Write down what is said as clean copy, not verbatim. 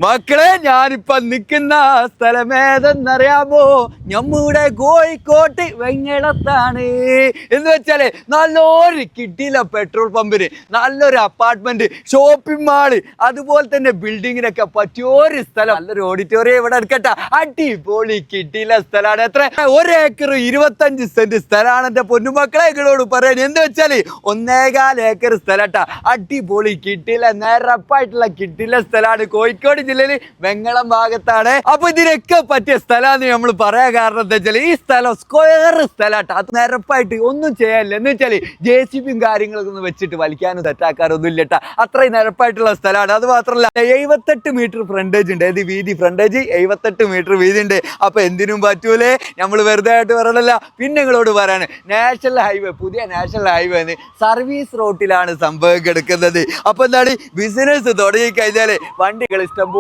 മക്കളെ ഞാനിപ്പോ നിക്കുന്ന സ്ഥലമേതെന്നറിയാമോ? നമ്മുടെ കോഴിക്കോട്ട് വെങ്ങളത്താണ്. എന്ന് വെച്ചാല് നല്ലൊരു കിട്ടിയില്ല പെട്രോൾ പമ്പിന്, നല്ലൊരു അപ്പാർട്ട്മെന്റ്, ഷോപ്പിംഗ് മാള്, അതുപോലെ തന്നെ ബിൽഡിങ്ങിനൊക്കെ പറ്റിയൊരു സ്ഥലം, നല്ലൊരു ഓഡിറ്റോറിയം ഇവിടെ എടുക്കട്ടെ. അടിപൊളി കിട്ടിയില്ല സ്ഥലമാണ്. എത്ര? 1 ഏക്കർ 25 സെന്റ് സ്ഥലമാണ് എന്റെ പൊന്നുമക്കളെ നിങ്ങളോട് പറയാൻ. എന്താ വെച്ചാല് 1.25 ഏക്കർ സ്ഥലട്ടാ. അടിപൊളി കിട്ടിയില്ല, നിരപ്പായിട്ടുള്ള കിട്ടിയില്ല സ്ഥലമാണ്. കോഴിക്കോട് ജില്ലയില് വെങ്ങളം ഭാഗത്താണ്. അപ്പൊ ഇതിനൊക്കെ പറ്റിയ സ്ഥലമാണെന്ന് നമ്മൾ പറയാൻ കാരണം എന്താ വെച്ചാൽ ഈ സ്ഥലം സ്ക്വയർ സ്ഥലമാട്ടോ. അത് നിരപ്പായിട്ട് ഒന്നും ചെയ്യാനില്ല. എന്ന് വെച്ചാല് JCB കാര്യങ്ങളൊക്കെ ഒന്ന് വെച്ചിട്ട് വലിക്കാനും തെറ്റാക്കാനൊന്നും ഇല്ലട്ടാ. അത്രയും നിരപ്പായിട്ടുള്ള സ്ഥലമാണ്. അത് മാത്രമല്ല 78 മീറ്റർ ഫ്രണ്ടേജ് ഉണ്ട്. ഏത് വീതി? ഫ്രണ്ടേജ് 78 മീറ്റർ വീതി ഉണ്ട്. അപ്പൊ എന്തിനും പറ്റൂലേ, നമ്മൾ വെറുതെ ആയിട്ട് പറയണല്ല. പിന്നെ നിങ്ങളോട് പറയാണ്, നാഷണൽ ഹൈവേ, പുതിയ നാഷണൽ ഹൈവേ സർവീസ് റോട്ടിലാണ് സംഭവം കിടക്കുന്നത്. അപ്പൊ എന്താണ്, ബിസിനസ് തുടങ്ങി കഴിഞ്ഞാല് വണ്ടികൾ ഇഷ്ടം